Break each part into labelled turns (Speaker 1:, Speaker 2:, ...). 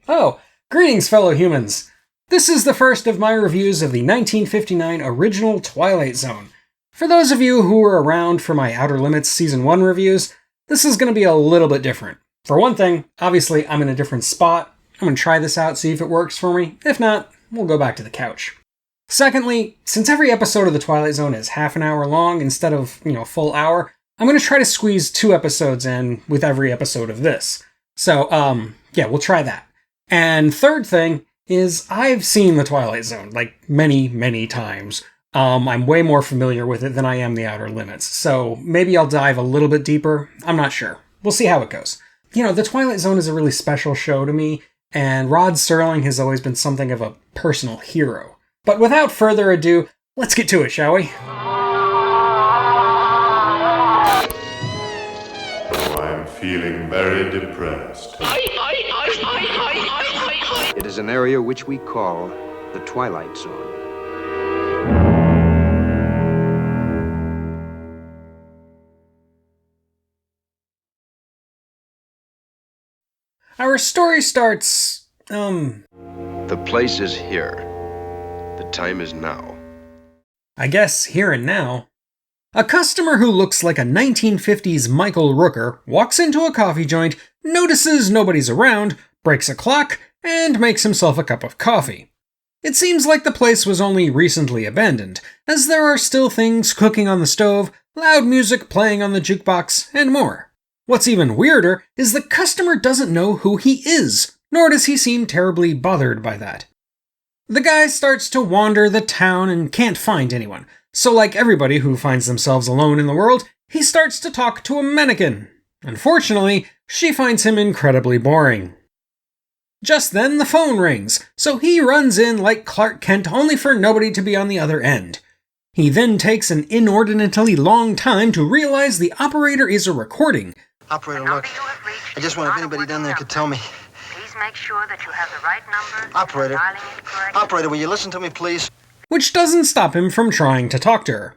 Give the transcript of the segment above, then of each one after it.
Speaker 1: Oh, greetings, fellow humans. This is the first of my reviews of the 1959 original Twilight Zone. For those of you who were around for my Outer Limits Season 1 reviews, this is going to be a little bit different. For one thing, obviously I'm in a different spot. I'm going to try this out, see if it works for me. If not, we'll go back to the couch. Secondly, since every episode of the Twilight Zone is half an hour long instead of, a full hour, I'm going to try to squeeze 2 episodes in with every episode of this. So, we'll try that. And third thing is I've seen the Twilight Zone, many, many times. I'm way more familiar with it than I am the Outer Limits, so maybe I'll dive a little bit deeper. I'm not sure. We'll see how it goes. The Twilight Zone is a really special show to me, and Rod Serling has always been something of a personal hero. But without further ado, let's get to it, shall we?
Speaker 2: Oh, I'm feeling very depressed.
Speaker 3: It is an area which we call the Twilight Zone.
Speaker 1: Our story starts,
Speaker 3: The place is here. The time is now.
Speaker 1: I guess here and now. A customer who looks like a 1950s Michael Rooker walks into a coffee joint, notices nobody's around, breaks a clock, and makes himself a cup of coffee. It seems like the place was only recently abandoned, as there are still things cooking on the stove, loud music playing on the jukebox, and more. What's even weirder is the customer doesn't know who he is, nor does he seem terribly bothered by that. The guy starts to wander the town and can't find anyone, so like everybody who finds themselves alone in the world, he starts to talk to a mannequin. Unfortunately, she finds him incredibly boring. Just then the phone rings, so he runs in like Clark Kent only for nobody to be on the other end. He then takes an inordinately long time to realize the operator is a recording.
Speaker 4: Operator, look, I just wonder if anybody down there could tell me.
Speaker 5: Please make sure that you have the right number.
Speaker 4: Operator,
Speaker 5: Dialing it correctly.
Speaker 4: operator, will you listen to me, please?
Speaker 1: Which doesn't stop him from trying to talk to her.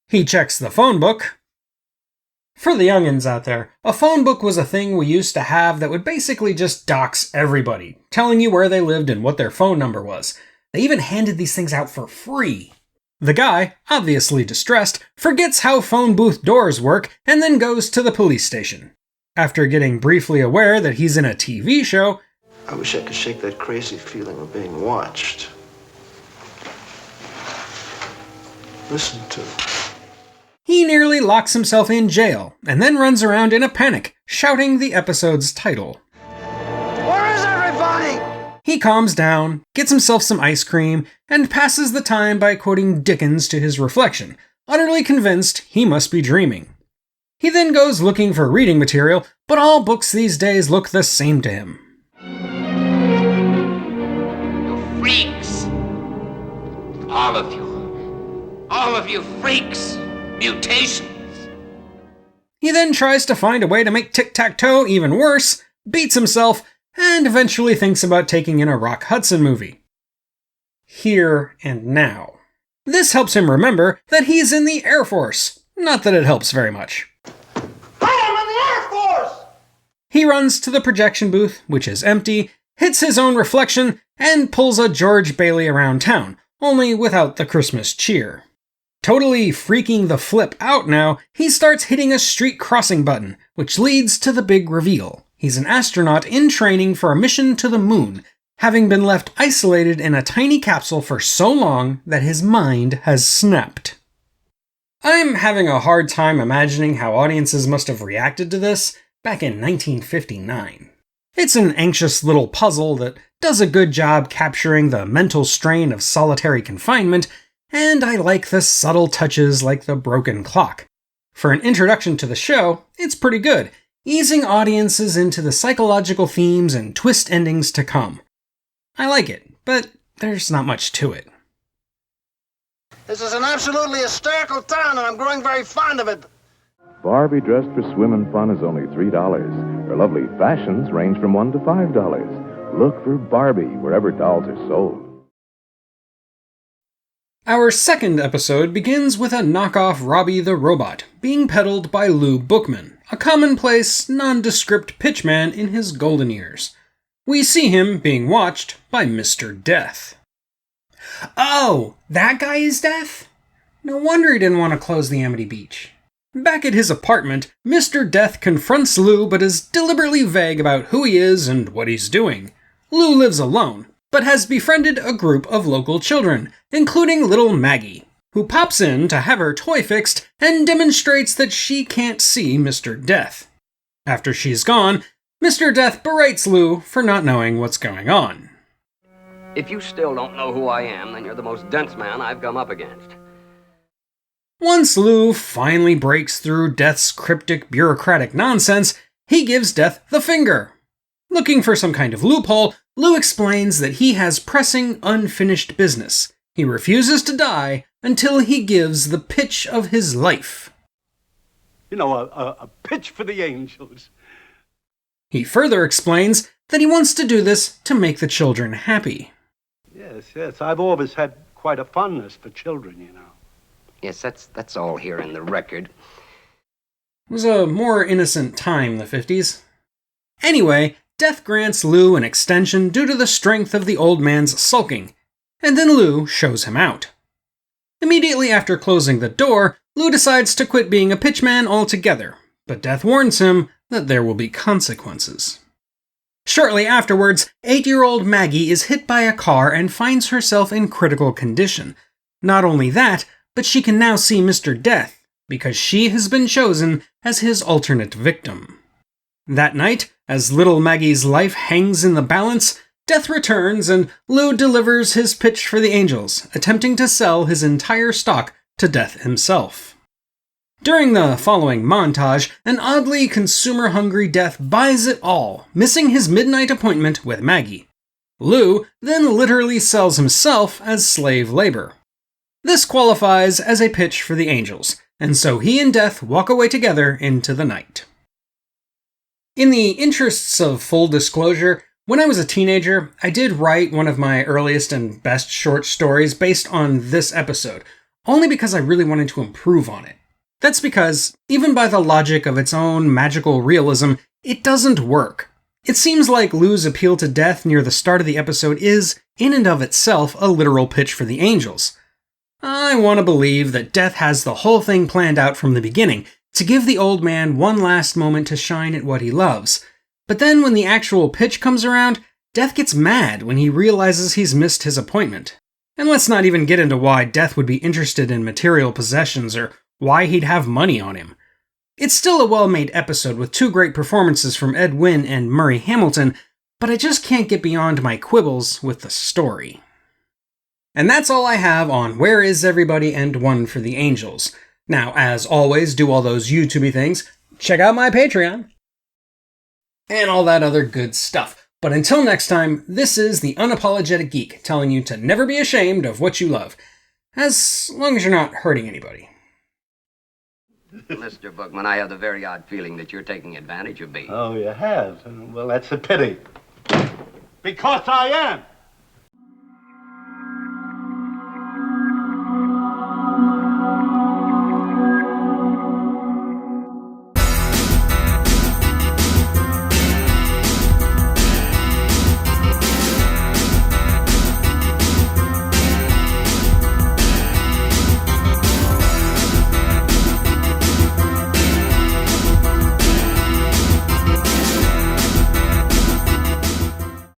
Speaker 1: He checks the phone book. For the youngins out there, a phone book was a thing we used to have that would basically just dox everybody, telling you where they lived and what their phone number was. They even handed these things out for free. The guy, obviously distressed, forgets how phone booth doors work and then goes to the police station. After getting briefly aware that he's in a TV show,
Speaker 4: I wish I could shake that crazy feeling of being watched. Listen to.
Speaker 1: he nearly locks himself in jail and then runs around in a panic, shouting the episode's title.
Speaker 4: Where is everybody?
Speaker 1: He calms down, gets himself some ice cream, and passes the time by quoting Dickens to his reflection, utterly convinced he must be dreaming. He then goes looking for reading material, but all books these days look the same to him.
Speaker 6: You freaks! All of you. All of you freaks! Mutations!
Speaker 1: He then tries to find a way to make tic-tac-toe even worse, beats himself, and eventually thinks about taking in a Rock Hudson movie. Here and now. This helps him remember that he's in the Air Force. Not that it helps very much.
Speaker 4: I am in the Air Force!
Speaker 1: He runs to the projection booth, which is empty, hits his own reflection, and pulls a George Bailey around town, only without the Christmas cheer. Totally freaking the flip out now, he starts hitting a street crossing button, which leads to the big reveal. He's an astronaut in training for a mission to the moon, having been left isolated in a tiny capsule for so long that his mind has snapped. I'm having a hard time imagining how audiences must have reacted to this back in 1959. It's an anxious little puzzle that does a good job capturing the mental strain of solitary confinement, and I like the subtle touches like the broken clock. For an introduction to the show, it's pretty good, easing audiences into the psychological themes and twist endings to come. I like it, but there's not much to it.
Speaker 4: This is an absolutely hysterical town, and I'm growing very fond of it.
Speaker 7: Barbie dressed for swim and fun is only $3. Her lovely fashions range from $1 to $5. Look for Barbie wherever dolls are sold.
Speaker 1: Our second episode begins with a knockoff Robbie the Robot being peddled by Lou Bookman, a commonplace, nondescript pitchman in his golden years. We see him being watched by Mr. Death. Oh, that guy is Death? No wonder he didn't want to close the Amity Beach. Back at his apartment, Mr. Death confronts Lou but is deliberately vague about who he is and what he's doing. Lou lives alone, but has befriended a group of local children, including little Maggie, who pops in to have her toy fixed and demonstrates that she can't see Mr. Death. After she's gone, Mr. Death berates Lou for not knowing what's going on.
Speaker 8: If you still don't know who I am, then you're the most dense man I've come up against.
Speaker 1: Once Lou finally breaks through Death's cryptic bureaucratic nonsense, he gives Death the finger. Looking for some kind of loophole, Lou explains that he has pressing, unfinished business. He refuses to die until he gives the pitch of his life.
Speaker 9: You know, a pitch for the angels.
Speaker 1: He further explains that he wants to do this to make the children happy.
Speaker 9: Yes, I've always had quite a fondness for children, you know.
Speaker 8: Yes, that's all here in the record.
Speaker 1: It was a more innocent time, the 50s. Anyway, Death grants Lou an extension due to the strength of the old man's sulking, and then Lou shows him out. Immediately after closing the door, Lou decides to quit being a pitchman altogether, but Death warns him that there will be consequences. Shortly afterwards, 8-year-old Maggie is hit by a car and finds herself in critical condition. Not only that, but she can now see Mr. Death, because she has been chosen as his alternate victim. That night, as little Maggie's life hangs in the balance, Death returns and Lou delivers his pitch for the angels, attempting to sell his entire stock to Death himself. During the following montage, an oddly consumer-hungry Death buys it all, missing his midnight appointment with Maggie. Lou then literally sells himself as slave labor. This qualifies as a pitch for the angels, and so he and Death walk away together into the night. In the interests of full disclosure, when I was a teenager, I did write one of my earliest and best short stories based on this episode, only because I really wanted to improve on it. That's because, even by the logic of its own magical realism, it doesn't work. It seems like Lou's appeal to Death near the start of the episode is, in and of itself, a literal pitch for the angels. I want to believe that Death has the whole thing planned out from the beginning, to give the old man one last moment to shine at what he loves. But then when the actual pitch comes around, Death gets mad when he realizes he's missed his appointment. And let's not even get into why Death would be interested in material possessions or why he'd have money on him. It's still a well-made episode with 2 great performances from Ed Wynn and Murray Hamilton, but I just can't get beyond my quibbles with the story. And that's all I have on Where Is Everybody and One for the Angels. Now, as always, do all those YouTubey things, check out my Patreon, and all that other good stuff. But until next time, this is the Unapologetic Geek telling you to never be ashamed of what you love, as long as you're not hurting anybody.
Speaker 8: Mr. Bookman, I have the very odd feeling that you're taking advantage of me.
Speaker 9: Oh, you have? Well, that's a pity. Because I am.